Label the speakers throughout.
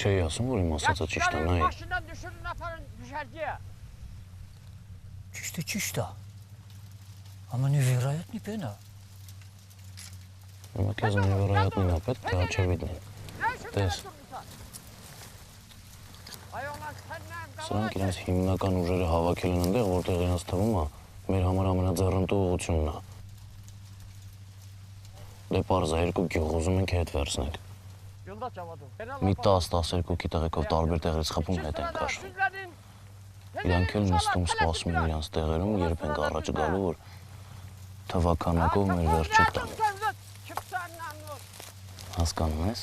Speaker 1: չէի ասում, որ իմ ասածը ճիշտ է, նայ։
Speaker 2: Maşından düşürün aparın düşerciye.
Speaker 3: Чисто. Ama невероятный пена.
Speaker 1: Հիմա քեզ невероятный-ն է պետք, թե очевидный։ Տես։ Սրանք իրենց հիմնական ուժերը հավաքել են այնտեղ, որտեղ իրենց թվում է մեր համար ամենաձեռնտու ուղղությունն է։ Դե պարզ է, երկու գյուղ ուզում ենք հետ վերցնենք։ Մի 10-12 տեղեկով տարբեր տեղերից խփում հետ ենք քաշում։ Իրանք էլ նստում սպասում են իրանց տեղերում, երբ ենք առաջ գալու, որ թվականակով մեր վերջը տան։ Հասկանում ես։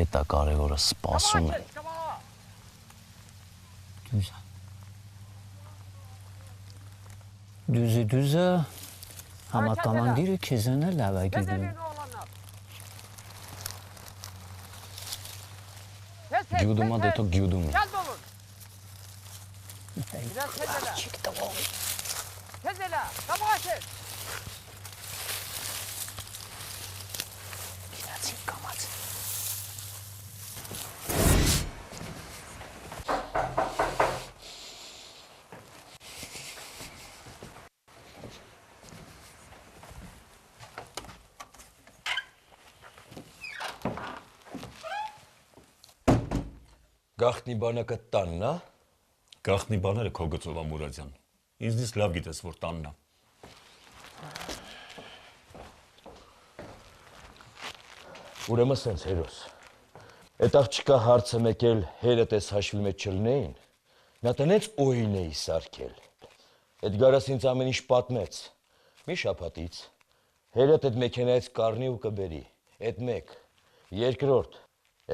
Speaker 1: Այդ է կարևորը, սպասում են։
Speaker 3: Դուզը, համակամանդիրը քեզն է լավ է գիտում։
Speaker 1: Գյուդում է, դե թող գյուդում է։
Speaker 3: Աղջիկ տվող։
Speaker 2: Tez ele, kabahat et.
Speaker 3: Գնացին կամաց։
Speaker 4: Գախտնի բանակը տանն է։
Speaker 5: Գախտնի բաները քո գծով Ամուրազյան։ Ինձնից լավ գիտես, որ տանն է։
Speaker 4: Ուրեմն սենց հերոս։ Այդ աղջիկա հարցը մեկել հերդ էս հաշվի մեջ չլնեին, նա տնեց օին էի սարքել։ Այդ գարս ինձ ամեն ինչ պատմեց։ Մի շաբաթից հերդ այդ մեքենայից կառնի ու կբերի։ Այդ մեկ։ Երկրորդ,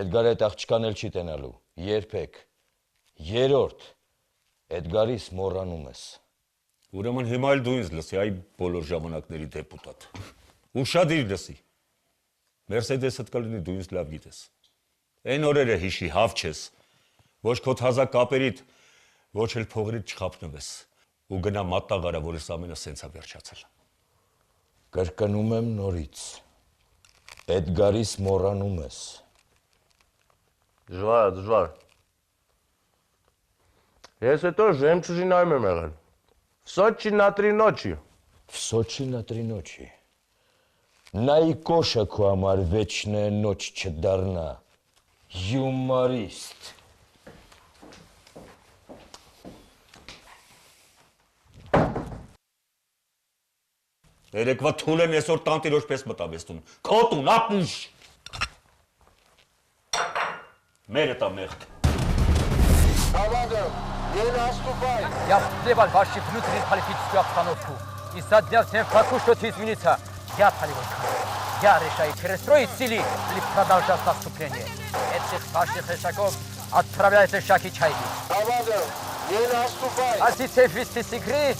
Speaker 4: այդ գարը այդ աղջկան էլ չի տենալու։ Երբեք։ Երրորդ, այդ գարիս մոռանում ես։
Speaker 5: Ուրեմն հիմա էլ դու ինձ լսի, այ բոլոր ժամանակների դեպուտատ։ Ուշադիր լսի։ Մերսեդեսդ կլինի դու ինձ լավ գիտես։ Այն օրերը հիշի, հավ չես, ոչ քո թազա կապերիդ, ոչ էլ փողերիդ չխափնվես, ու գնա մատաղարա, որ ես ամենը սենց է վերջացել։
Speaker 4: Կրկնում եմ նորից, այդ գարիս մոռանում ես։
Speaker 6: Դժվար։ Ես հետո ժեմչուժինայում եմ եղել։ Սոչի на 3 ночи։
Speaker 4: Սոչի на 3 ночи։ Նայի կոշը քո համար վեչնե նոչ չդառնա։ Յումորիստ։
Speaker 5: Երեկվա թունեն այսօր տանտիրոջ պես մտավ ես տուն։ Քո տուն, ապուշ։ Մերը տա մեղք։
Speaker 2: Я плевал ваши внутренние политическую обстановку. И со дня всем факу что-то изменится. Я Талибан. Я решаю перестроить силы или продолжать наступление. Этих ваших шагов отправляется Шаки Чайди. А сейчас вести с игры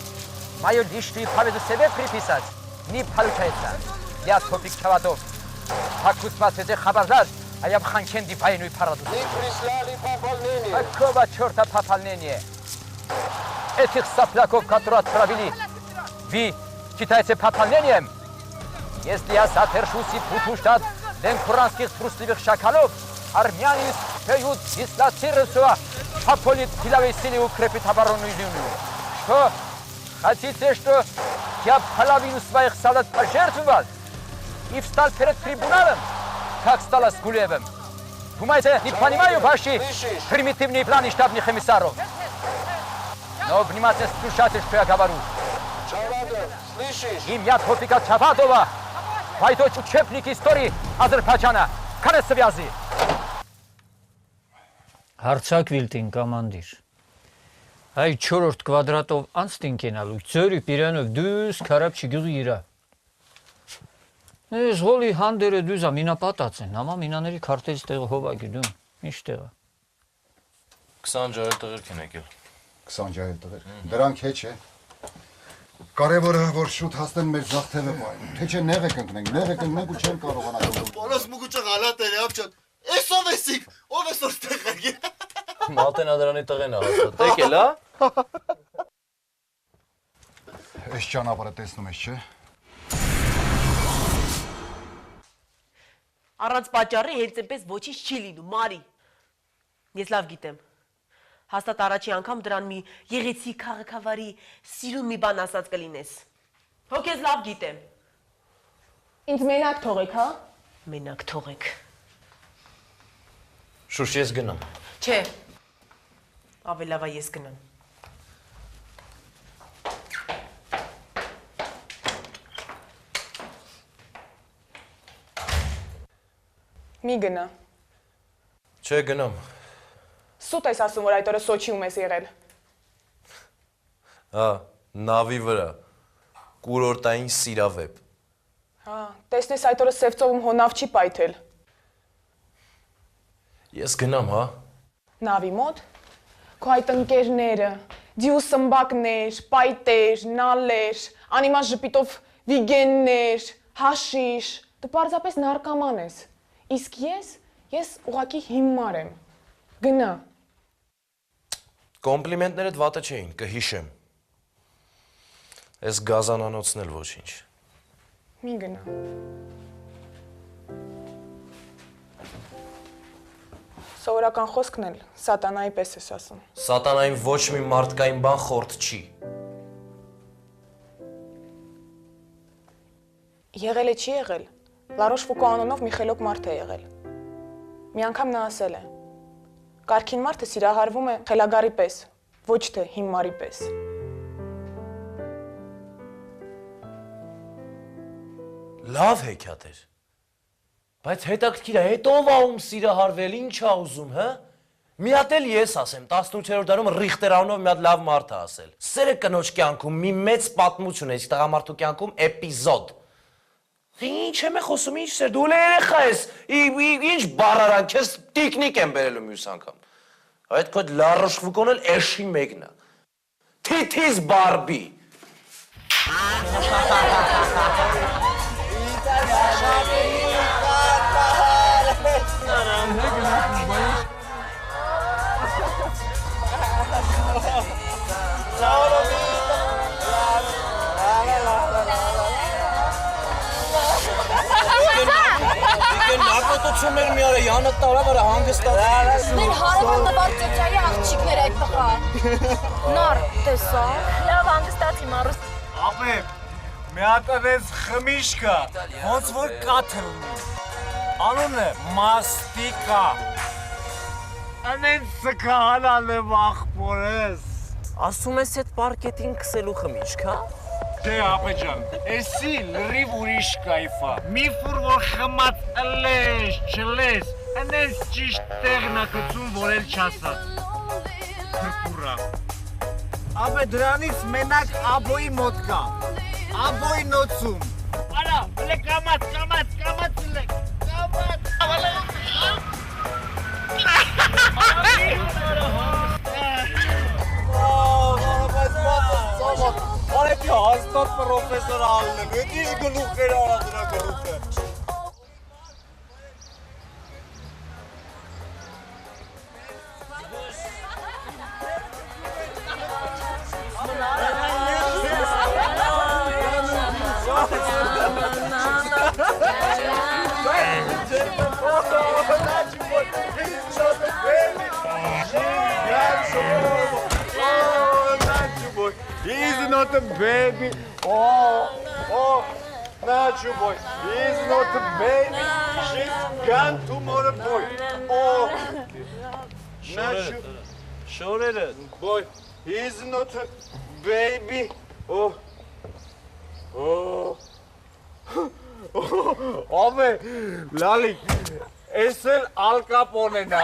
Speaker 2: мою личную победу себе приписать не получается. Я топик Чавадов. Факу смотрите хабардар. А я в Ханкенди войну и парадокс. Не прислали пополнение. Какого черта пополнение? Этих сопляков, которые отправили, вы считаете пополнением? Если я задержусь и буду ждать ленкуранских трусливых шакалов, армяне успеют дислоцироваться, пополнить силовые силы и укрепить оборонную линию. Что? Хотите, что я половину своих солдат пожертвовал и встал перед трибуналом? Как стало с Гулевым? Думаете, не понимаю ваши примитивные планы штабных эмиссаров? Но внимательно слушайте, что я говорю.
Speaker 6: Чавадов, слышишь?
Speaker 2: Имя Топика Чавадова, пойдет учебник истории Азербайджана. Конец связи.
Speaker 3: Հարցակվիլտին կամանդիր։ Այ 4-րդ կվադրատով անցտին կենալու, ծորի պիրանով դուս կարապ չգյուղի իրա։ Ես հոլի հանդերը դուզա մինապատած են, համա մինաների քարտեզի տեղը հովագի դում, ինչ տեղը։
Speaker 7: 20 ջահել տղերք են եկել։
Speaker 8: 20 ջահել տղեր, դրանք հեչ է։ Կարևորը որ շուտ հասնեն մեր զախթևը պայն, թե չէ նեղ եք ընկնենք ու չեն կարողանա գոլով։
Speaker 7: Բոլոս մուգուճը գալատ էր, ապչան, ես ով եսիք, ով ես որ տեղ եք։
Speaker 6: Մալտենադրանի տղեն է հաստատ, եկել, հա?
Speaker 8: Այս ճանապարհը տեսնում ես, չէ։
Speaker 9: Առանց պատճառի հենց այնպես ոչինչ չի լինում, Մարի։ Ես լավ գիտեմ։ Հաստատ առաջի անգամ դրան մի եղեցիկ քաղաքավարի սիրուն մի բան ասած կլինես։ Հո քեզ լավ գիտեմ։
Speaker 10: Ինձ մենակ թողեք, հա։
Speaker 9: Մենակ թողեք։
Speaker 11: Շուշ, ես գնամ։
Speaker 9: Չէ։ Ավելի լավ է ես գնամ։
Speaker 10: Մի գնա։
Speaker 11: Չէ, գնամ։
Speaker 10: Սուտ ես ասում, որ այդ օրը Սոչիում ես եղել։
Speaker 11: Հա, նավի վրա։ Կուրորտային սիրավեպ։
Speaker 10: Հա, տեսնես այդ օրը Սևծովում հոնավ չի պայթել։
Speaker 11: Ես գնամ, հա։
Speaker 10: Նավի մոտ։ Քո այդ ընկերները, դյու սմբակներ, պայտեր, նալեր, անիմաց ժպիտով վիգեններ, հաշիշ, դու պարզապես նարկաման ես։ Իսկ ես ուղղակի հիմար եմ։ Գնա։
Speaker 11: Կոմպլիմենտներդ վատը չէին, կհիշեմ։ Ես գազանանոցն էլ ոչինչ։
Speaker 10: Մի գնա։ Սովորական խոսքն էլ սատանայի պես ես ասում։
Speaker 11: Սատանային ոչ մի մարդկային բան խորտ չի։
Speaker 10: Եղել է չի եղել։ Լարոշ Ֆուկո անունով մի խելոք մարդ է եղել։ Մի անգամ նա ասել է. Կարգին մարդը սիրահարվում է խելագարի պես, ոչ թե հիմարի պես։
Speaker 11: Լավ հեքիաթ էր։ Բայց հետաքրքիր է, հետո ով ա ում սիրահարվել, ինչ ա ուզում, հա։ Մի հատ էլ ես ասեմ, 18-րդ դարում Ռիխտեր անունով մի հատ լավ մարդ ա ասել։ Սերը կնոջ կյանքում մի մեծ պատմություն է, իսկ տղամարդու կյանքում էպիզոդ։ Ինչ եմ խոսում, ինչ սեր, դու երեխա ես, ինչ բառարանք, քեզ տիկնիկ եմ բերելու մյուս անգամ։ Այդ քո Լարոշ Ֆուկոն էլ էշի մեկն է։ Թիթիզ Բարբի։ Ակոտություն մեր մի արա, յանը տարա վրա հանգստացի։
Speaker 12: Մեր հարավան նվար ծեծայի աղջիկներ այդ տղա։ Նար, տեսա։ Լավ հանգստացի մարուս։
Speaker 13: Ապե, մի հատան ես խմիշ կա, ոնց որ կաթր ունի։ Անունը մաստիկա։ Անեն սկա հանալ եմ աղբոր ես։
Speaker 11: Ասում ես այդ պարկետին կսելու խմիչք, հա։
Speaker 13: Դե ապեջան, էսի լրիվ ուրիշ կայֆա։ Մի ֆուր որ խմած ըլես, չլես, անես ճիշտ տեղն ակցում, որ էլ չասած։ Թրպուրա։ Ապե դրանից մենակ աբոյի մոտ կա, աբոյի նոցում։ Արա, վլե կամած, վլե, կամած, Արեպի հաստատ պրոֆեսոր ալնեմ, ետ ինչ գլուխեր արա դրա գլուխը։ He's not a baby. Oh, Nacho boy. He's not a baby. She's gone tomorrow boy. Oh, Nacho. Sure boy. He's not a baby. Oh. Ove, Lali. Es el Al Capone na.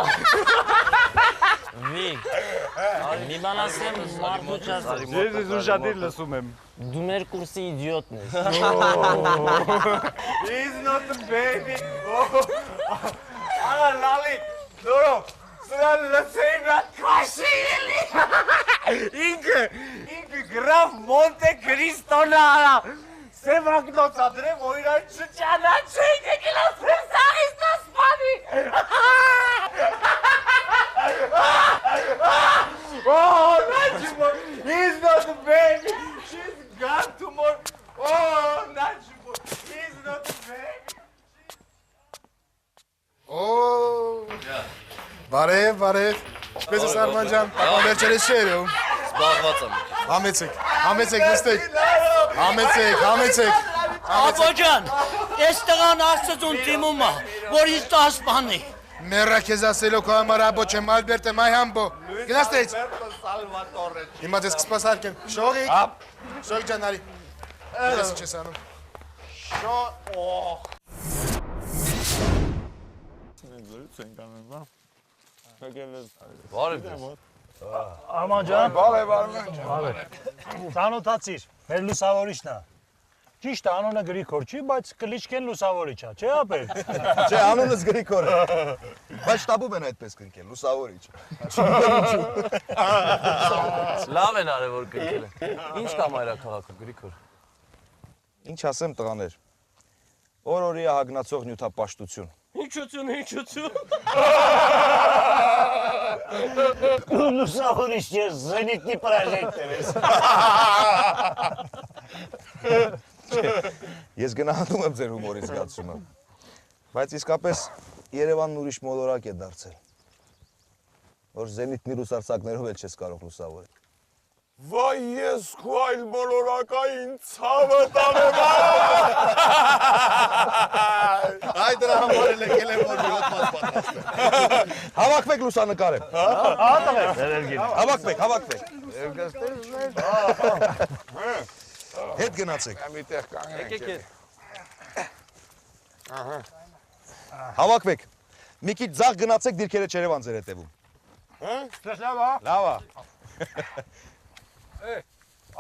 Speaker 14: Մի բան ասեմ, մարդու չասեմ։
Speaker 13: Ես ուշադիր լսում եմ։
Speaker 14: Դու մեր կուրսի իդիոտն ես։
Speaker 13: He's not a baby. Արա լալի, դորո, սրա լսեին նա կաշի էլի։ Ինքը գրավ Մոնտե Կրիստոնը արա։ Սևակնոց ադրեմ, որ իրար չճանաչեին եկելաս սաղից նա սպանի։ Oh, Nacho, he's not a baby. She's gone tomorrow. Oh, Nacho, he's not a baby.
Speaker 15: Բարև։ Ինչպես ես Արման ջան, պապան վերջերս չի երևում։
Speaker 11: Զբաղված եմ։
Speaker 15: Համեցեք, նստեք։ Համեցեք։
Speaker 14: Ապո ջան, այս տղան Աստծուն դիմում է, որ ինձ տասպանի։
Speaker 15: Մեռա քեզ ասելով քո համար աբո չեմ, Ալբերտը մայ համբո։ Գնացեք։ Հիմա դες կսպաս հարկեմ։ Շողիկ ջան, արի։ Դες չես անում։
Speaker 11: Բարև։
Speaker 13: Արման ջան։ Բարև։ Ծանոթացիր, մեր լուսավորիչն է։ Ճիշտ է, անունը Գրիգոր չի, բայց կլիչքեն լուսավորիչ է, չէ՞ ապեր։
Speaker 16: Չէ, անունս Գրիգոր է։ Բայց շտաբում են այդպես կնքել, լուսավորիչ։
Speaker 11: Լավ են արել որ կնքել են։ Ինչ կա մայրաքաղաքը Գրիգոր։
Speaker 16: Ինչ ասեմ տղաներ։ Օր-օրի է հագնացող նյութապաշտություն։
Speaker 14: Ինչություն։
Speaker 13: Լուսավորիչ ես, զենիտնի պրոժեկտոր ես։
Speaker 16: Ես գնահատում եմ ձեր հումորի զգացումը, բայց իսկապես Երևանն ուրիշ մոլորակ է դարձել, որ զենիթնի ռուսարցակներով էլ չես կարող լուսավորել։
Speaker 17: Վայ ես քո այլ մոլորակային ցավը տանեմ։
Speaker 16: Այ դրա համար էլ եկել եմ որ մի հոտ պատրաստեմ։ Հավաքվեք լուսանկարեմ։ Հավաքվեք։ Հետ գնացեք։
Speaker 17: Այդտեղ կանգնենք։
Speaker 16: Հավաքվեք։ Մի քիչ ձախ գնացեք, դիրքերը չերևան ձեր հետևում։
Speaker 17: Հա՞։
Speaker 16: Լավ է։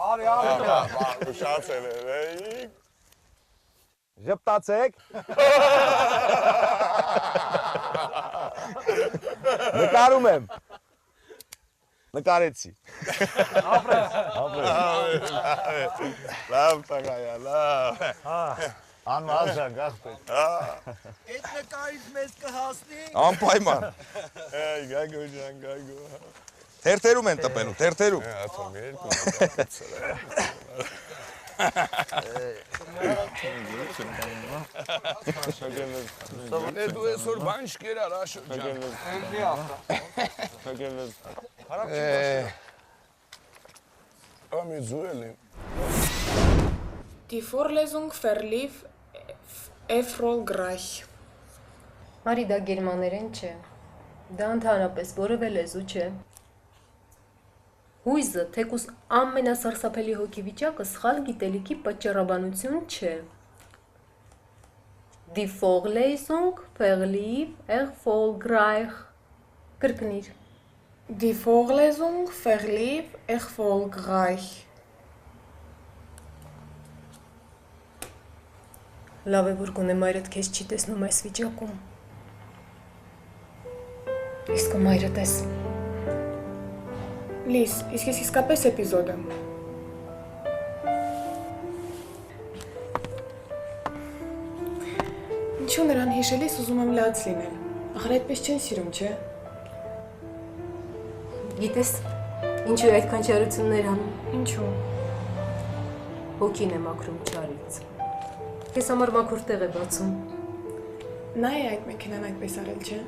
Speaker 17: Արի։ Շացել է։
Speaker 16: Ժպտացեք։ Նկարում եմ։ Նկարեցի։
Speaker 17: Լավ տղայա, լավ։
Speaker 13: Անմազան գախտեք։
Speaker 14: Այդ նկարից մեզ կհասնի։
Speaker 16: Անպայման։
Speaker 17: Գագո ջան, գագո։
Speaker 16: Թերթերում են տպելու, թերթերում։
Speaker 17: Աթոմ երկու դու այսօր բան չկերար աշո ջան։ Ամի զուելի։
Speaker 10: Die Vorlesung verlief erfolgreich։
Speaker 18: Մարի դա գերմաներեն չէ։ Դա ընդհանրապես որևէ լեզու չէ։ Հույզը թեկուզ ամենասարսափելի հոգիվիճակը սխալ գիտելիքի պատճառաբանություն չէ։ Die Vorlesung verlief erfolgreich։ Կրկնիր։
Speaker 10: Die Vorlesung verlief erfolgreich։
Speaker 18: Լավ է որ գոնե մայրդ քեզ չի տեսնում այս վիճակում։ Իսկ մայրը տես։
Speaker 10: Լիս, իսկ ես իսկապես էպիզոդ եմ։ Ինչու նրան հիշելիս ուզում եմ լաց լինել։ Ախր այդպես չեն սիրում, չէ։
Speaker 18: Գիտես, ինչու այդքան չարություններ անում։
Speaker 10: Ինչու։
Speaker 18: Հոգին է մաքրում չարից։ Քեզ համար մաքուր տեղ է բացում։
Speaker 10: Նա է այդ մեքենան այդպես արել, չէ։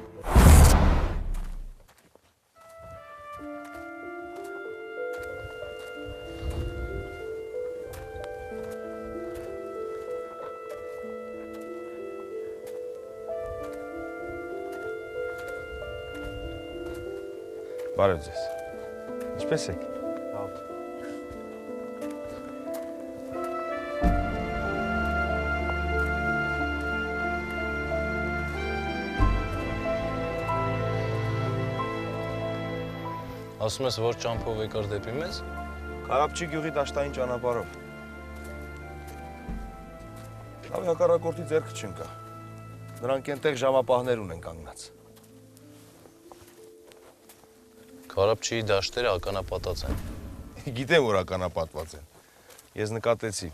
Speaker 16: Բարև ձեզ։ Ինչպես եք։
Speaker 1: Ասում ես, որ ճամփով եկար դեպի մեզ։
Speaker 16: Կարապչի գյուղի դաշտային ճանապարհով։ Լավ հակառակորդի ձեռքը չընկա։ Նրանք այնտեղ ժամապահներ ունեն կանգնած։
Speaker 1: Կարապչիի դաշտերը ականապատած են։
Speaker 16: Գիտեմ, որ ականապատված են։ Ես նկատեցի։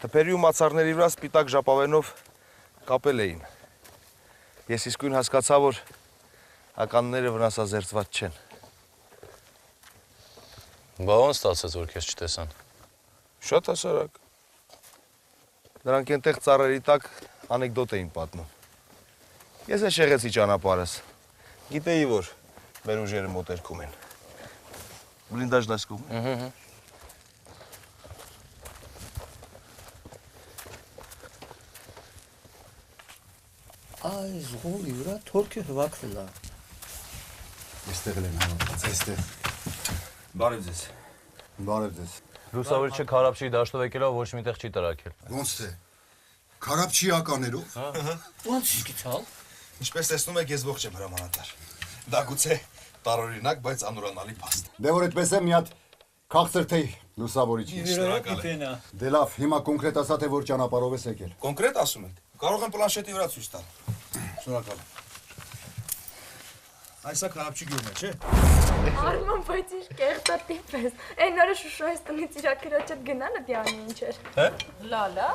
Speaker 16: Թփերի ու մացառների վրա սպիտակ ժապավենով կապել էին։ Ես իսկույն հասկացա, որ ականները վնասազերծված չեն։
Speaker 1: Բա ո՞ն ստացեց, որ քեզ չտեսան։
Speaker 16: Շատ հասարակ։ Նրանք այնտեղ ծառերի տակ անեկդոտ էին պատմում։ Ես էլ շեղեցի ճանապարհս։ Գիտեի, որ մեր ուժերը մոտերքում են։ Բլինդաժ դասկում։
Speaker 14: Այ զղոլի վրա թորքը հվակվել է։
Speaker 8: Այստեղ են համոզված, այստեղ։
Speaker 16: Բարև ձեզ։
Speaker 8: Բարև ձեզ։
Speaker 11: Լուսավորի չէ քարապչի դաշտով եկել է, ոչ միտեղ չի տրակել։
Speaker 8: Ոնց թե։ Քարապչի ականերով։
Speaker 14: Ոնց գիտալ։
Speaker 16: Ինչպես տեսնում եք, ես ողջ եմ հրամանատար։ Դա գուցե տարօրինակ, բայց անուրանալի փաստ։
Speaker 8: Դե որ այդպես է մի հատ քաղցր թեյ լուսավորիչ։ Դե լավ, հիմա կոնկրետ ասա թե որ ճանապարհով ես եկել։
Speaker 16: Կոնկրետ ասում եք։ Կարող եմ պլանշետի վրա ցույց տալ։ Շնորհակալ եմ։ Այսա քարապչի գյուղն է, չէ՞։
Speaker 12: Արման, բայց ինչ կեղտա տիպես։ Այն օրը Շուշոյից տնից իր ակրաչը գնալը դյանի ինչ էր։
Speaker 16: Հե։
Speaker 12: Լալա։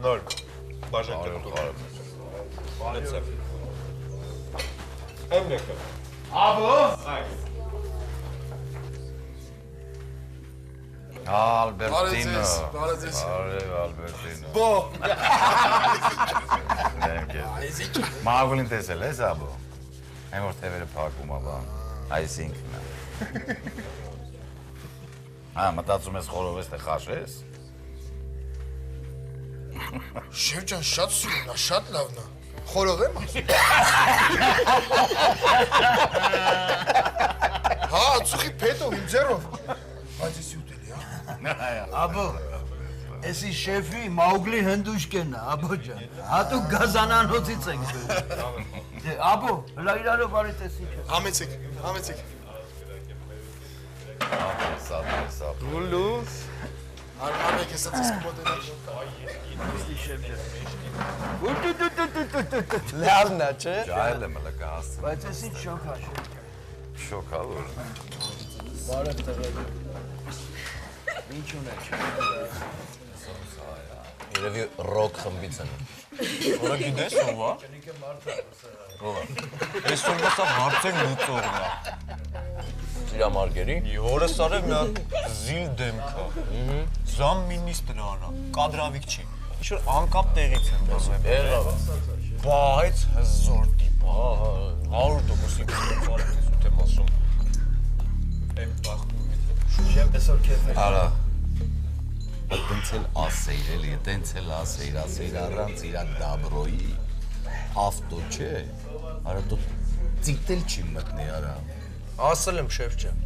Speaker 16: Նոր բաժան կերտում։ Բարեցավ։ Եմ եկել։ Աբո։
Speaker 11: Ալբերտինո։
Speaker 8: Բարեձեզ։
Speaker 11: Բարև Ալբերտինո։
Speaker 8: Բո։
Speaker 11: Այսինքն Մագլին տեսել ես աբո։ Այն որ թևերը փակում ա բան։ Այսինքն։ Հա, մտածում ես խորով ես թե խաշես։
Speaker 15: Շեֆ ջան, շատ սիրուն է, շատ լավն է։ Խորով եմ ասում։ Հա, ծուխի փետով, իմ ձեռով։ Բայց ես ուտելի, հա։
Speaker 14: Աբո, էսի շեֆի Մաուգլի հնդուշկեն է, աբո ջան։ Հատուկ գազանանոցից ենք դու։ Աբո, հլա իրարով արի տեսի չէ։
Speaker 15: Համեցեք, համեցեք։
Speaker 11: Սա։
Speaker 15: Գուլուս։ Արման եք հեսած ես կմոտենալ։
Speaker 14: Լավն է, չէ։
Speaker 11: Ջայել եմ լկա հասցրել։
Speaker 14: Բայց ես ինչ շոկ է։
Speaker 11: Շոկ ա որ։
Speaker 14: Բարև տղեր։ Ինչ ունեք։
Speaker 1: Երևի ռոք խմբից են։ Որը գիտես ով է։ Ո՞վ է։ Այսօրվա սա հարցեր լուծողն է։ Սիրամարգերի։
Speaker 17: Որը սարև մի հատ զիլ դեմք է։ Զամ մինիստրն արա, կադրավիկ չի։ Ինչ-որ անկապ տեղից են բացում։
Speaker 1: Եղավ։
Speaker 17: Բայց հզոր տիպ է։ 100% ուսուտ եմ ասում։ Եմ բախտում եմ։
Speaker 14: Շեմ այսօր քեֆ է։
Speaker 11: Արա։ Տենց էլ ասեիր էլի, տենց էլ ասեիր առանց իրա դաբրոյի։ Ավտո չէ։ Արա դու ծիտել չի մտնի արա։
Speaker 6: Ասել եմ շեֆ ջան։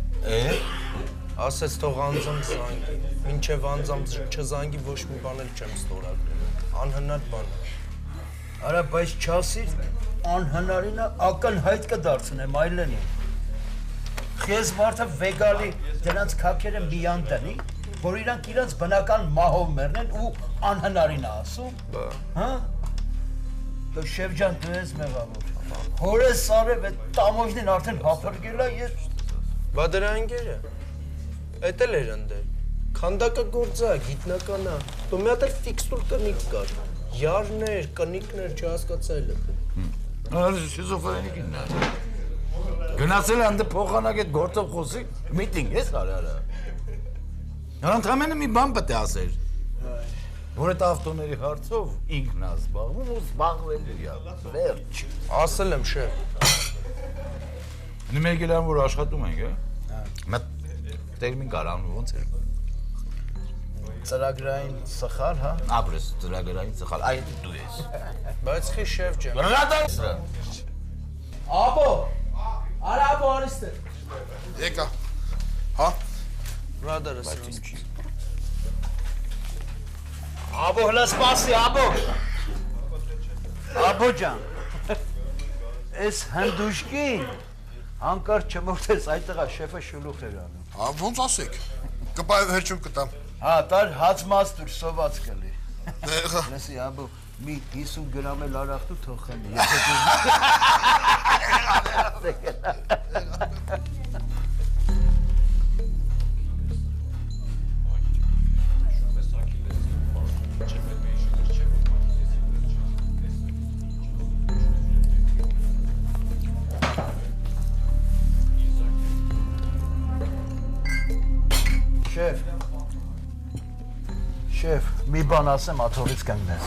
Speaker 6: Ասեց թող անձամբ զանգի։ Մինչև անձամբ չզանգի ոչ մի բան էլ չեմ ստորագրել։ Անհնար բան է։
Speaker 14: Արա, բայց չասիր, անհնարինը ակնհայտ կդարձնեմ այլենի։ Խես մարդը վեգալի դրանց քաքերը միան տնի, որ իրանք իրանց բնական մահով մեռնեն ու անհնարին է ասում։ Հա? Դու շեֆ ջան դու ես մեղավոր։ Հորես սարև այդ տամոջնին արդեն հափրկել է ես։
Speaker 6: Բա դրա ընկերը։ Էդ էլ էր ընդեր։ Քանդակը գործա, գիտնական է։ Դու մի հատ էլ ֆիքսուր կնիկ կար։ Յարներ, կնիկներ չհասկացա էլ է։
Speaker 11: Արա շիզոֆրենիկին նա։ Գնացել անդե փոխանակ այդ գործով խոսի, միտինգ ես արա։ Նրան մի բան պետք է ասեր։ Որ այդ ավտոների հարցով ինքն է զբաղվում ու զբաղվել է, վերջ։
Speaker 6: Ասել եմ շեֆ։
Speaker 11: Նմեկ էլ որ աշխատում ենք, հա։ Մտ տերմին կարանում ոնց է։
Speaker 14: Ծրագրային սխալ, հա։
Speaker 11: Ապրես ծրագրային սխալ, այդ դու ես։
Speaker 6: Բայց խի շեֆ ջան։
Speaker 11: Ռադա։
Speaker 14: Աբո։ Արա աբո արիստե։
Speaker 15: Եկա։ Հա։
Speaker 6: Ռադարը սրանց։
Speaker 14: Աբո հլա սպասի, աբո։ Աբո ջան։ Էս հնդուշկին հանկարծ չմորթես այդտեղա շեֆը շլուխ էր անում։
Speaker 15: Հա, ոնց ասեք։ Կպայով հերջում կտամ։
Speaker 14: Հա, տար հաց մաստուր սոված կլի։
Speaker 15: Դեղա։
Speaker 14: Լսի, աբո, մի 50 գրամ էլ արախտու թող խմի։ Շեֆ, մի բան ասեմ, աթողից կանգնես։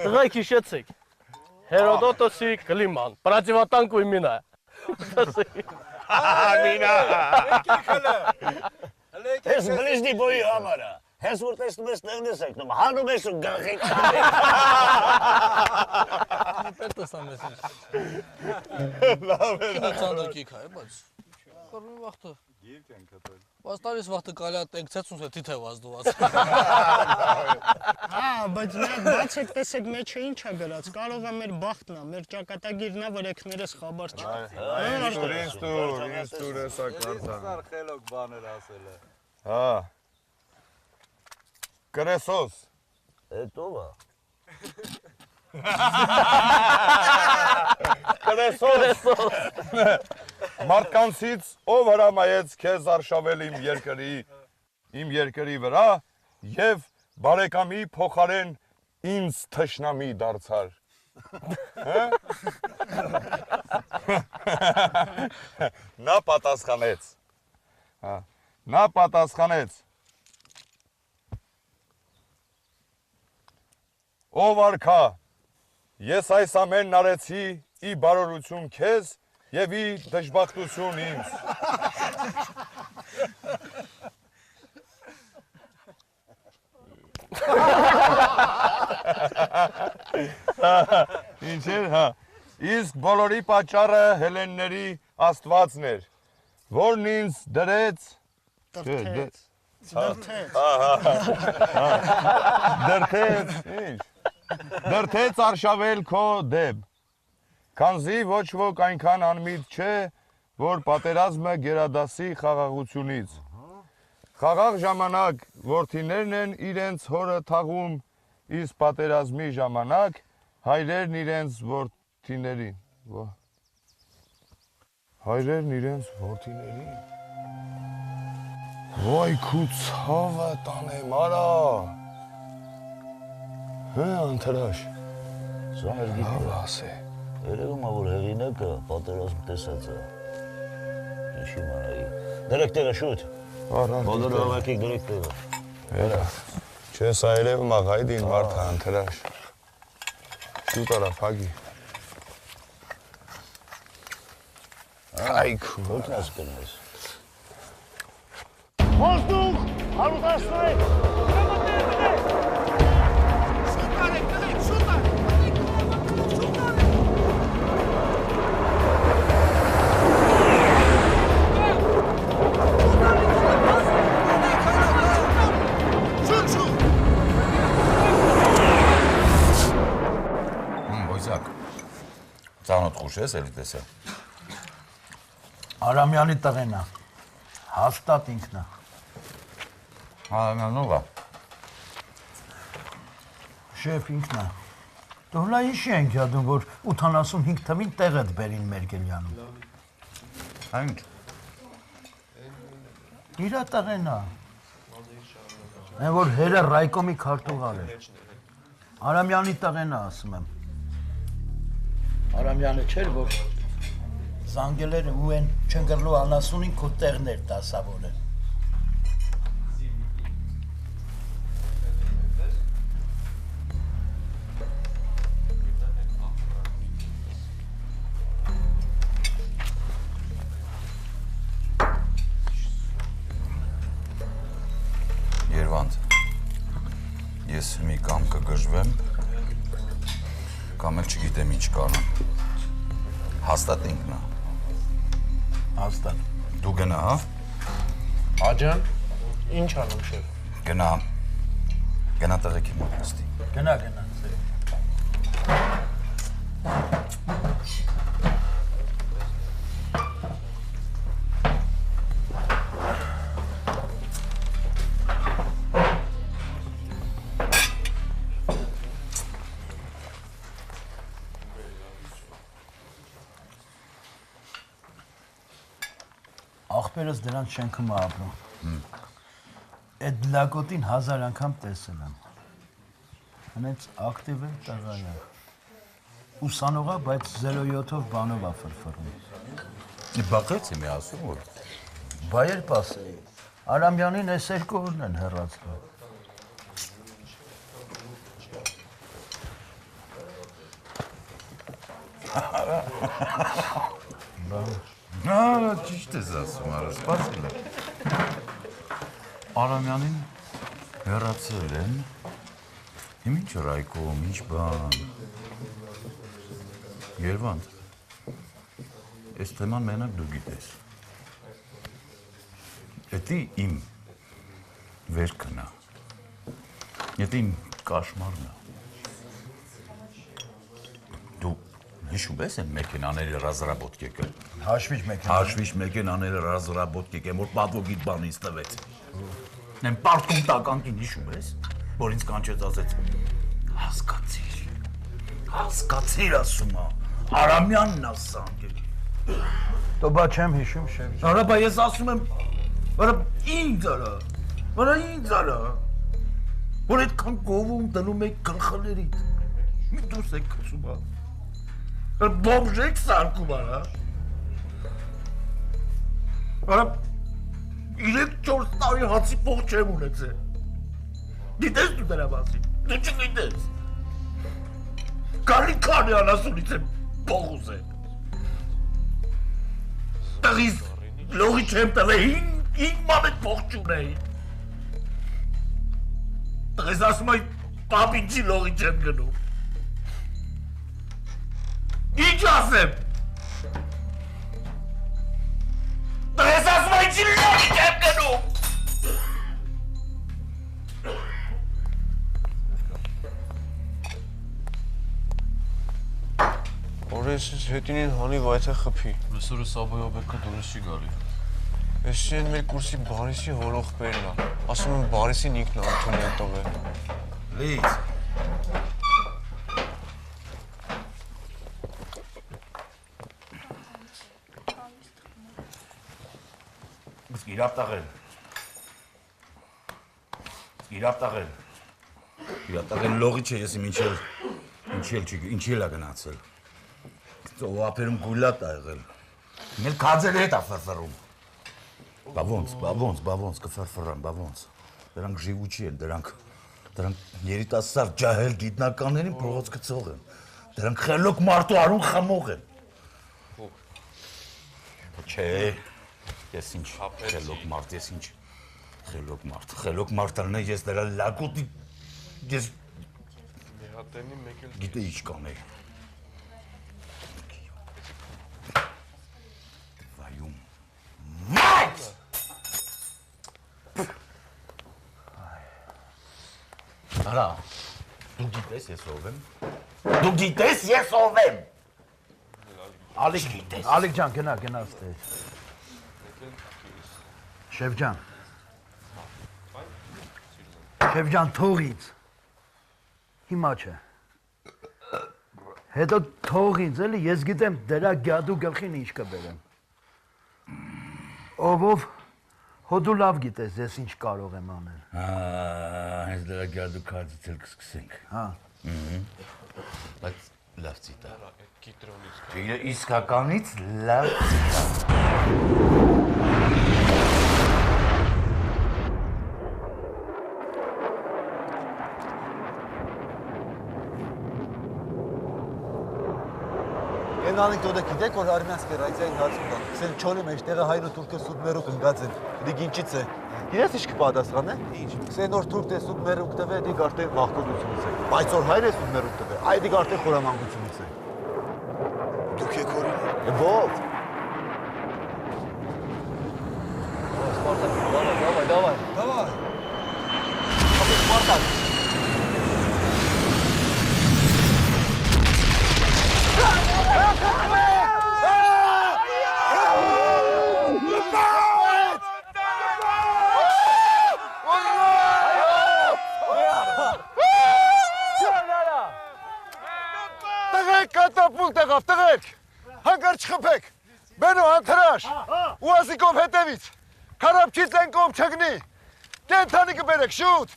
Speaker 19: Տղայք հիշեցեք, Հերոդոտոսի կլիման, պրատիվատանկույ մինա։
Speaker 20: Մինա։ Ես բլիզնի բոյի համարա, հենց որ տեսնում ես տեղն ես եկնում, հանում ես ու գաղի կանում։
Speaker 21: Պետս ամես ինչ։
Speaker 20: Լավ է։
Speaker 21: Կինը ծանդոկի կա է, բայց կորմի վաղթը։ Բայց տարիս վաղթը կալյա տենքցեցունս է թիթև ազդուված։
Speaker 19: Բայց նա բաց եք տեսեք մեջը ինչ է գրած, կարող է մեր բախտն է, մեր ճակատագիրն է, որ եկներես խաբար չկա։
Speaker 16: Ինձ տուր էսա կարծա։
Speaker 17: Սարխելոք բաներ ասել է։
Speaker 16: Հա։ Կրեսոս։
Speaker 20: Էտով է։
Speaker 16: Կրեսոս։ Մարդկանցից ով հրամայեց քեզ արշավել իմ երկրի վրա եւ բարեկամի փոխարեն ինձ թշնամի դարձար։ Հա։ Նա պատասխանեց։ Հա։ Նա պատասխանեց. Ով արքա, ես այս ամենն արեցի ի բարօրություն քեզ եւ ի դժբախտություն ինձ։ Ինչ էր, հա։ Իսկ բոլորի պատճառը հելենների աստվածն էր, որն ինձ դրեց Դրթեց արշավել քո դեմ, քանզի ոչ ոք այնքան անմիտ չէ, որ պատերազմը գերադասի խաղաղությունից։ Խաղաղ ժամանակ որդիներն են իրենց հորը թաղում, իսկ պատերազմի ժամանակ հայրերն իրենց որդիներին։ Հայրերն իրենց որդիներին։ Ոայ քու ցավը տանեմ արա։ Հա անտրաշ։
Speaker 20: Զոներ գիտի։ Երևում է, որ հեղինակը պատերազմ տեսած է։ Ինչի մանայի։ Դրեք տեղը շուտ։ Բոլորը հավաքեք դրեք տեղը։
Speaker 16: Էրա։ Չես այրևում ա հայդին մարդը անտրաշ։ Շուտ արա փագի։ Այ քու։
Speaker 20: Ո՞նց կնես։
Speaker 21: Ոստուղ, հարուտասնեք։
Speaker 22: Ծանոթ խուշ ես էլի տեսա։
Speaker 14: Արամյանի տղեն է, հաստատ ինքն է։
Speaker 22: Արամյանով է։
Speaker 14: Շեֆ ինքն է։ Դու հլա ինչի ենք յադում, որ 85 թվին տեղդ բերին Մերգելյանում։
Speaker 22: Հանք։
Speaker 14: Իրա տղեն է։ Են որ հերը ռայկոմի քարտուղար է։ Արամյանի տղեն է, ասում եմ։ Արամյանը չէր, որ զանգելերը ու են չնգրլու անասունին քո տեղներ դասավորել։
Speaker 22: Երվանդ, ես մի կամ կգժվեմ, կամ էլ չգիտեմ ինչ կանեմ։ Հաստատ ինքն է։
Speaker 14: Հաստատ։
Speaker 22: Դու գնա, հա։
Speaker 19: Աջան, ինչ անում շեֆ։
Speaker 22: Գնա տղեկի մոտ նստի։
Speaker 14: Գնա։ Ախպերս դրանց շենքում է ապրում։ Այդ լակոտին 1000 անգամ տեսել եմ։ Հենց ակտիվ է տղայա։ ուսանողա, բայց 0.7-ով բանով է ֆրֆռում։
Speaker 22: Բախեց եմ ասում որ։
Speaker 14: Բայ էլ պասեի։ Արամյանին այս 2 օրն են հեռացրել։
Speaker 22: Ճիշտ ես ասում, արա, սպասել եմ։ Արամյանին հեռացել են։ Իմ ինչ Ռայկոմ, ինչ բան։ Երվանդ, այս թեման մենակ դու գիտես։ Էդի իմ վերքն է։ Էդի իմ կաշմարն է։ Դու հիշում ես այն մեքենաների разработки-ը։ Հաշվիչ մեքենաների разработки-ը, որ պատվոգիտ բանից տվեց։ Նեմ պարտում տականքին հիշում ես, որ ինձ կանչեց ասեց հասկացիր ասում է, Արամյանն ասանք։
Speaker 14: Դո բա չեմ հիշում, շեվ։
Speaker 22: Արա, բա ես ասում եմ, արա ինձ արա, որ այդքան գովում դնում եք գլխներից, մի դուրս եք կծում, բոմժ եք սարկում արա, արա 3-4 տարի հացի փող չեմ ունեցել, գիտես դու դրա մասին, դու չգիտես, կարի անասունից եմ փող ուզել, տղիս լողի չեմ տվել, 5 մանետ փող չունեի, տղիս ասում այ պապ ինչի լողի չեմ գնում, ինչ ասեմ, տղիս ասում այ ինչի լողի չեմ գնում,
Speaker 6: Օրես հետինին հանի վայթը խփի։ Լսորը սաբայով եկը դուրս չի գալի։ Ես շեն մեր կուրսի Բարիսի հոլոխբերն է։ Ասում եմ Բարիսին ինքն է Անտոնիան տվել։
Speaker 22: Լից։ Իսկ իրավ տաղել լողի չէ ես իմ ինչի էլ է գնացել։ Ով ապերում գուլատ է եղել։ Մել քաձել հետ է ֆրֆռում։ Բա ոնց կֆրֆռան, բա ոնց։ Դրանք ժիվուչի են, դրանք երիտասարդ ջահել գիտնականներին փողոց գցող են։ Դրանք խելոք մարդու արուն խմող են։ Չէ, ես ինչ խելոք մարդ, ես ինչ խելոք մարդն է, ես դրա լակոտի, ես գիտե ինչ կանեի։ Մայց! Արա, դու գիտես ես ով եմ։ Ալիկ գիտես։
Speaker 14: Ալիկ ջան, գնա ստեղ։ Շեվ ջան, թող ինձ։ Հիմա չէ։ Հետո թող ինձ, էլի, ես գիտեմ դրա գյադու գլխին ինչ կբերեմ։ Ով հո դու լավ գիտես ես ինչ կարող եմ անել։
Speaker 22: Հենց դրա գյադու քարտից էլ կսկսենք։ Բայց լավ ծիտ է։ Իսկականից լավ ծիտ է։
Speaker 7: Այն անեկդոտը գիտեք, որ արմյանսկի ռայցիայի ընթացքում կա։ Սեն չորի մեջտեղը հայրը թուրքը սուբմերուկ ընկած են։ Դի գինչից է։ Գիտես ինչ կպատասխան է։ Ինչ։ Սեն որ թուրք է սուբմերուկ տվե, դի գարտե մաղթողությունից է։ Բայց որ հայրը սուբմերուկ տվե, այ դի գարտե խորամանկությունից է։ Դուք եք օրին։ Ո՞վ։ Давай. Спартак.
Speaker 8: Կատապուլտ եղավ, տղեկ, հանկարծ չխփեք, բենո հանթրաշ, ուազիկով հետևից, քարապչից են կողմ չգնի, կենթանի կբերեք, շուտ։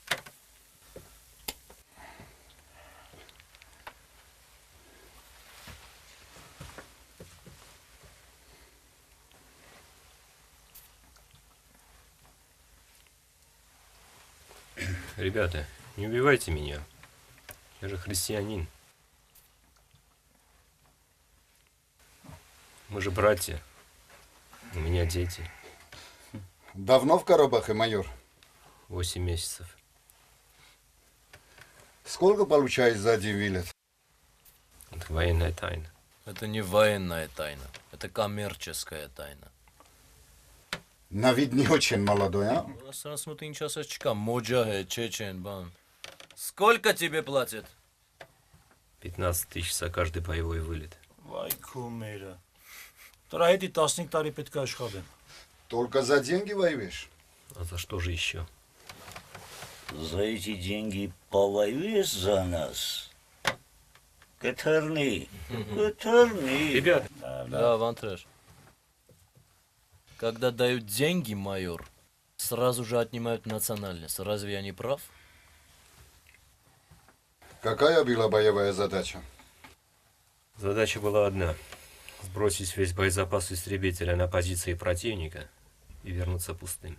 Speaker 4: Ребята, не убивайте меня. Я же христианин. Мы же братья. У меня дети.
Speaker 8: Давно в Карабахе, майор?
Speaker 4: 8 месяцев.
Speaker 8: Сколько получаешь за один билет?
Speaker 4: Это военная тайна.
Speaker 11: Это не военная тайна. Это коммерческая тайна.
Speaker 8: На вид не очень молодой, а?
Speaker 11: Смотри, часочка, моджахе, чечен, бан. Сколько тебе платят?
Speaker 4: 15 тысяч за каждый боевой вылет.
Speaker 22: Վայ քո մերը։ Դրա հետի 15 տարի պետք է աշխատեմ։
Speaker 8: Только за деньги воюешь?
Speaker 4: А за что же еще?
Speaker 20: За эти деньги повоюешь за нас? Катерни.
Speaker 4: Ребят.
Speaker 11: Да, Вантреш. Когда дают деньги, майор, сразу же отнимают национальность. Разве я не прав?
Speaker 8: Какая была боевая задача?
Speaker 4: Задача была одна. Сбросить весь боезапас истребителя на позиции противника и вернуться пустым.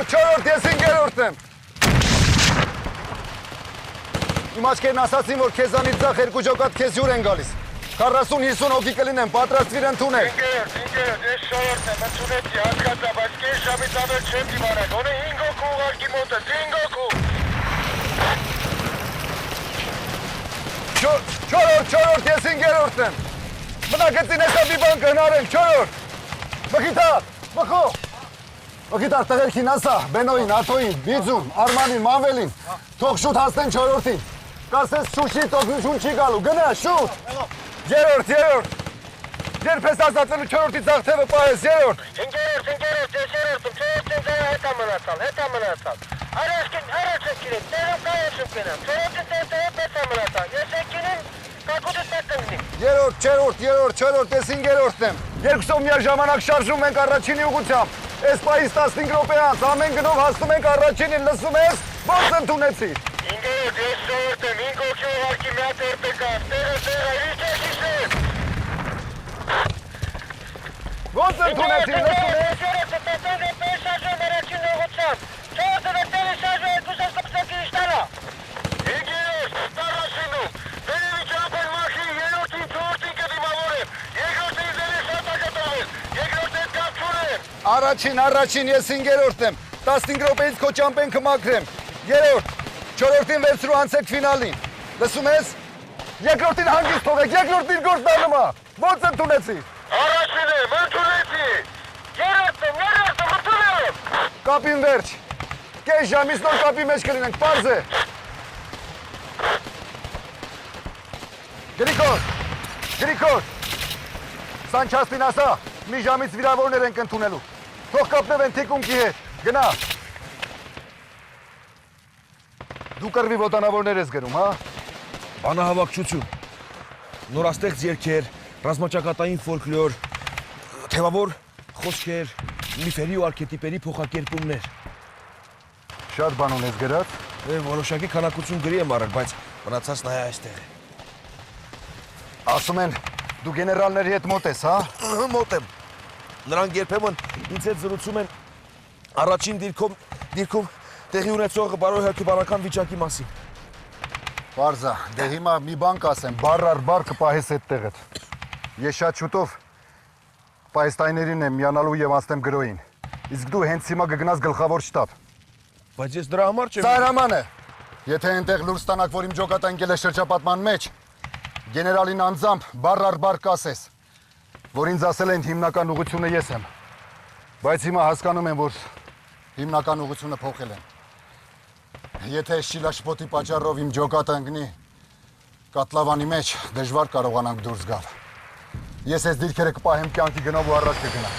Speaker 8: Չորորդ, ես ինգերորդ եմ։ Իմ աչքերն ասացին, որ քեզանից ձախ երկու ջոկատ քեզ յուր են գալիս։ 40-50 հոգի կլինեն, պատրաստվիր ընդունել։
Speaker 13: Ինգերորդ, ես շորորդ եմ, ընդունեցի, հասկացա, բայց կես ժամից ավել չեմ դիմանալ, հոնե 5 հոգու ուղարկի մոտս, 5 հոգու։
Speaker 8: Չորորդ, ես ինգերորդ եմ։ Մնակեցին հեսա մի բան կհնարենք, չորորդ։ Մխիթար, մխո։ Մխիթար, տղերքին ասա, Բենոյին, Աթոյին, Բիձուն, Արմանին, Մանվելին, թող շուտ հասնեն չորորդին։ Կասես շուշի տողնություն չի գալու, գնա, շուտ։ Երորդ։ Երբ ես ազատվելու չորորդի ձախ թևը պահես, երորդ։
Speaker 13: Ինգերորդ, ես երորդում, չորորդին ձայը հետա մնացալ։ Առաջ եմ կիրեն, տեղում կայешь եմ կենամ, չորորդի ձայը պես է մնացալ, ես է կինին կակուտը տակ կնգնի։
Speaker 8: Երորդ, չորորդ, ես ինգերորդն եմ։ Երկուսով միաժամանակ շարժում ենք առաջինի ուղղությամբ։ Այս պահից 15 րոպե անց ամեն գնով հասնում ենք առաջինին, լսում ես, ո՞նց ընդունեցիր։
Speaker 13: Ինգերորդ, ես շորորդ եմ, 5 հոգի ուղարկի մի հատ երբեք ավ, տեղը, ինչ է հիշեմ։
Speaker 8: Ո՞նց ընդունեցիր, լսում ես։
Speaker 13: Ես երորդ եմ, պետել է պես շարժում առաջին ուղղությամբ, չորորդը վետել է շարժում երկուսով կպսակի իշտանա։ Ինգերորդ, տարաշինում, վերևի ճապել մաշին, երորդին, չորորդին կդիմավորեմ, երկրորդին ձեր է շատակատավել, երկրորդ հետ կապ չունեմ։
Speaker 8: Առաջին, ես ինգերորդ եմ, 15 րոպեից քո ճամպենքը մաքրեմ, երորդ, չորորդին վերցրու անցեք ֆինալին, լսում ես, երկրորդին հանգիստ թողեք, երկրորդին գործ դանումա, ո՞նց ընդունեցիր։
Speaker 13: Առաջին եմ, ընդունեցի, երորդ եմ, ընդունել։
Speaker 8: Կապին վերջ, կես ժամից նոր կապի մեջ կլինենք, պարզ է։ Գրիգոր, Սանչաստին ասա, մի ժամից վիրավորներ ենք ընդունելու, թող կապնվեն թիկունքի հետ, գնա։ Դու կռվի ոտանավորներ ես գրում, հա։
Speaker 16: Բանահավաքչություն, նորաստեղծ երգեր, ռազմաճակատային ֆոլկլոր, թևավոր խոսքեր, միֆերի ու արքետիպերի փոխակերպումներ։
Speaker 8: Շատ բան ունես գրած։
Speaker 16: Որոշակի քանակություն գրի եմ առել, բայց մնացածն այ այստեղ է։
Speaker 8: Ասում են, դու գեներալների հետ մոտ ես, հա։
Speaker 16: Մոտ եմ։ Նրանք երբեմն ինձ հետ զրուցում են առաջին դիրքում տեղի ունեցող բարոյհոգեբանական վիճակի մասին։
Speaker 8: Պարզա, դե հիմա մի բան կասեմ, բառ առ բառ կպահես այդ տեղդ։ Ես շատ շուտով պահեստայներին եմ միանալու եւ անցնեմ գրոյին։ Իսկ դու հենց հիմա կգնաս գլխավոր շտաբ։
Speaker 16: Բայց ես դրա համար չեմ։
Speaker 8: Ծայրաման է։ Եթե այնտեղ լուր ստանաք, որ իմ ջոկատը ընկել է շրջապատման մեջ, գեներալին անձամբ բառ առ բառ կասես, որ ինձ ասել են հիմնական ուղղությունը ես եմ։ Բայց հիմա հասկանում եմ, որ հիմնական ուղղությունը փոխել են։ Եթե շիլաշպոտի պատճառով իմ ջոկատը ընկնի կատլավանի մեջ, դժվար կարողանանք դուրս գալ։ Ես այս դիրքերը կպահեմ կյանքի գնով ու առաջ կգնամ։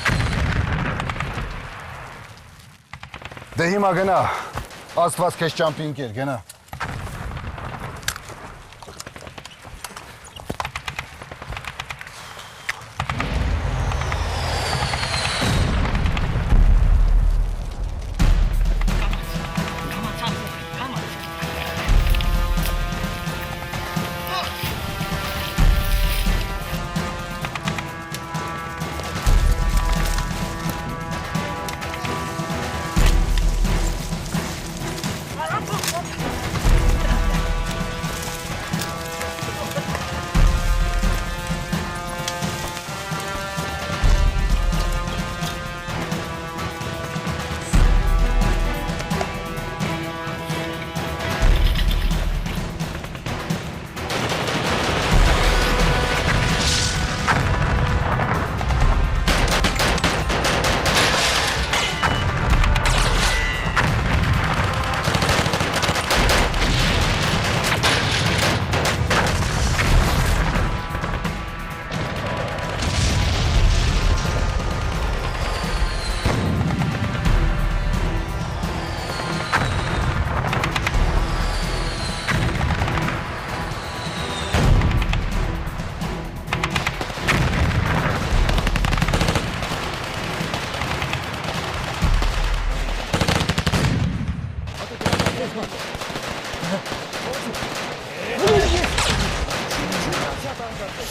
Speaker 8: Դե հիմա գնա, Աստված քեզ ճամփի ընկեր, գնա։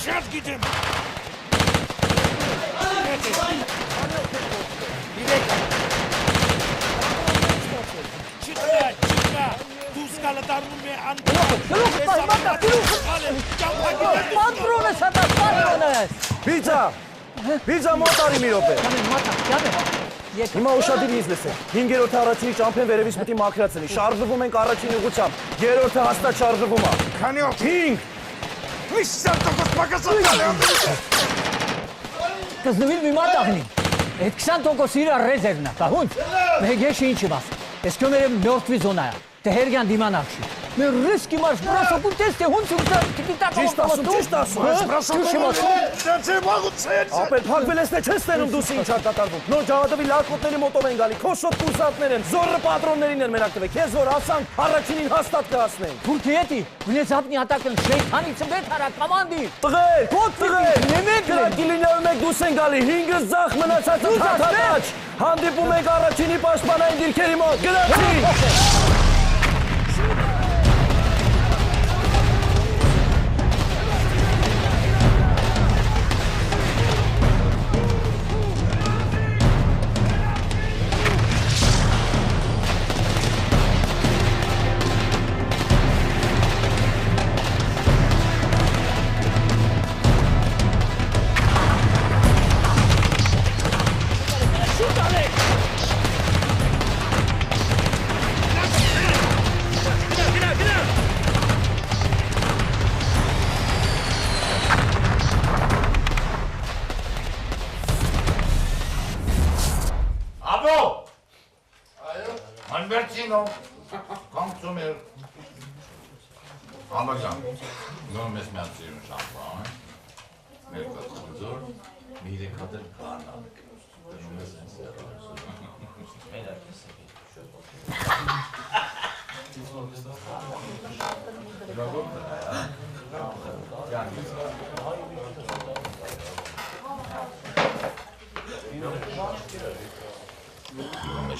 Speaker 13: Շատ գիտեմ։ Չկա, դուս գալը դառնում է
Speaker 11: Բիձա մոտ արի մի րոպե։ Հիմա ուշադիր ինձ լսեք։ 5-րդ առաջինի ճամփեն վերևից պիտի մաքրացնի։ Շարժվում ենք առաջին ուղղությամբ։ 3-րդը հաստատ շարժվում է։
Speaker 13: Քանի օր։
Speaker 11: 5
Speaker 13: 50% մագազան։
Speaker 3: Կզնվիլ մի մատաղնի։ Այդ 20% իր ռեզերվն է, կահունց։ Մեկ եշի ինչի բաս։ Ես կյոմերեմ մյորթվի զոնայա։ Թե հերգյան դիմանավշի։ Մեր ռիսկի մարշ բրասոկուն տեստ է հունց ու
Speaker 11: Ճիշտ ասում։ Ապել փակվել ես թե չես տենում դուս ինչ արտակարգում։ Նոր ջավադովի լակոտների մոտով են գալի, քոշոտ կուրսանտներ են, զորը պատրոններին են մենակ տվեք, ես որ ասանք առաջինին հաստատ կհասնենք։
Speaker 3: Թուրքի էտի, мне запни атакն շեյթանից մեծ արա կոմանդիր։
Speaker 11: Տղեր, կրակի լինելու մեկ դուս են գալի, 5-ը ձախ մնացածը թաթաթաչ։ Հանդիպում ենք առաջինի պաշտպանային դիրքերի մոտ, գնացի։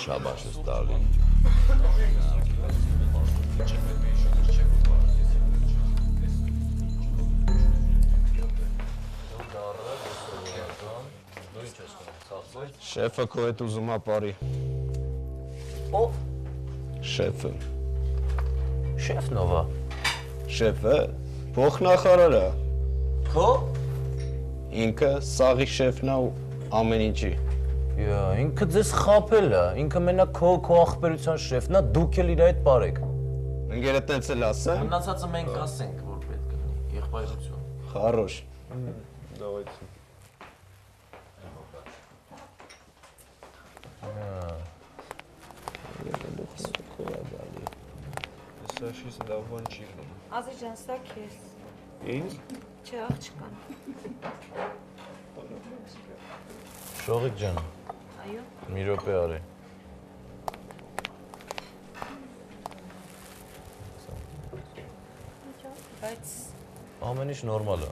Speaker 20: Շաբաթ ստալի։
Speaker 16: Շեֆը քո հետ ուզում է բարի։
Speaker 11: Ո՞վ։
Speaker 16: Շեֆը։
Speaker 11: Շեֆն ով է։
Speaker 16: Շեֆը փոխնախարարը։
Speaker 11: Քո։
Speaker 16: Ինքը սաղի շեֆն է ու ամեն ինչի։
Speaker 11: Յա, ինքը ձեզ խաբել է, ինքը մենակ քո ախպերության շեֆն է, դուք էլ իր հետ բարեք։
Speaker 17: Ընկերը տենց էլ ասա։
Speaker 11: Մնացածը մենք ասենք, որ պետք է լինի, եղբայրություն։
Speaker 17: Խարոշ։
Speaker 16: Давайте. Սաշիս դավան չի գնում։
Speaker 12: Ազիջան, սա քեզ։
Speaker 16: Ինձ։
Speaker 12: Չէ, աղջկան։
Speaker 11: Շողիկ ջան։
Speaker 12: Այո։
Speaker 11: Մի րոպե արի։
Speaker 12: Բայց
Speaker 11: Ամեն ինչ նորմալ է։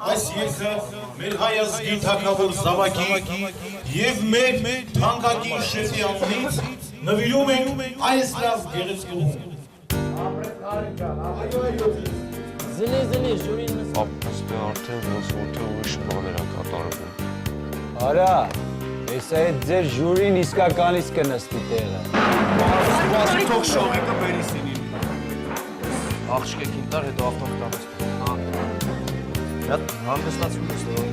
Speaker 2: Այս երգը մեր հայ ազգի թագավոր զավակի եւ մեր թանկագին շեֆի անունից նվիրում ենք այս լավ գեղեցկուհուն։
Speaker 1: Զնի, ժյուրին նստի։ Ապստե արդեն ոնց որտեղ ուրիշ բաներ ա կատարվում։
Speaker 5: Արա, ես այդ ձեր ժյուրին իսկականից կնստի տեղը։
Speaker 2: Սպասի թող շողիկը բերի սինին։
Speaker 11: Աղջկեք ինտար, հետո ավտոմատանոց։
Speaker 17: Շատ հանգստացում ես նոր։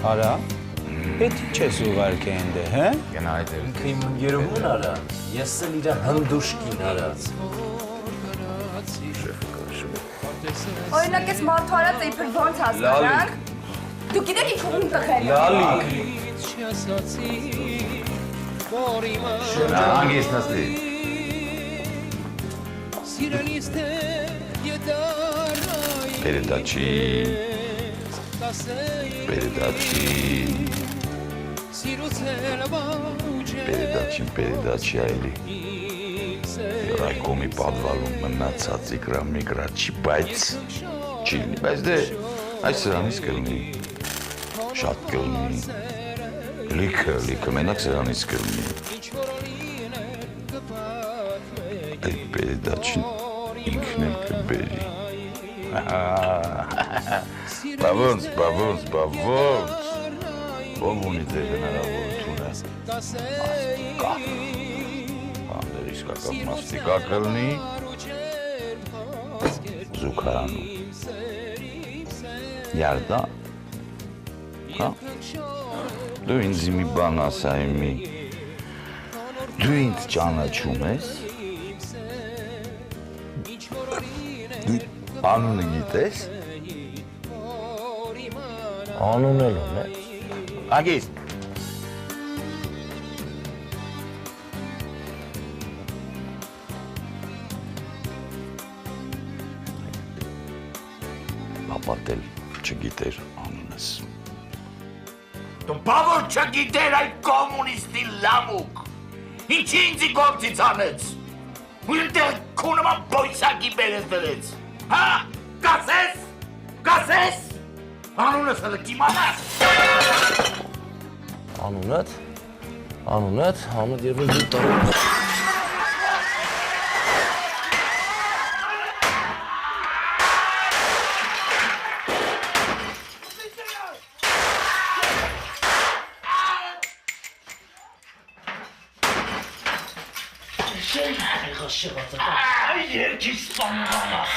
Speaker 5: Արա, հետ ինչ ես ուղարկե ենդե, հե?
Speaker 11: Գնա այդ էլ։ Ինքը իմ երողուն արա, ես էլ իր հնդուշկին արած։
Speaker 12: օրինակ ես մարդու արած է իբր ոնց հասկանանք։ Դու գիտեք ինչ ուղում տղել։
Speaker 22: Հանգիստ նստի։
Speaker 20: Передачи այլի։ Ռայկոմի պատվալում մնացած իկրա-միկրա չի, բայց չի լինի, բայց դե այս սրանից կլինի, շատ կլինի, լիքը մենակ սրանից կլինի։ Այդ передачին ինքն էլ կբերի։ Բավոնց, ով ունի ձեր հնարավորությունը, աստկա, բանդեր իսկական մաստիկա կլնի, զուգարանում, յարդա, դու ինձ մի բան ասա իմի, դու ինձ ճանաչում ես, դու անունը գիտես,
Speaker 11: Անուն էլ ունես։
Speaker 20: Ագիս։ Պապատել չգիտեր անունս։
Speaker 22: Դու բավոր չգիտեր այդ կոմունիստի լամուկ։ Ինչի ինձի գործից անեց։ Ու ինտեղ քունման բոյսակի բերես դրեց։ Հա, կասես, անունս հլը կիմանաս։
Speaker 11: Անունդ երվել դու տարում։
Speaker 22: Երկի սպանողանաս։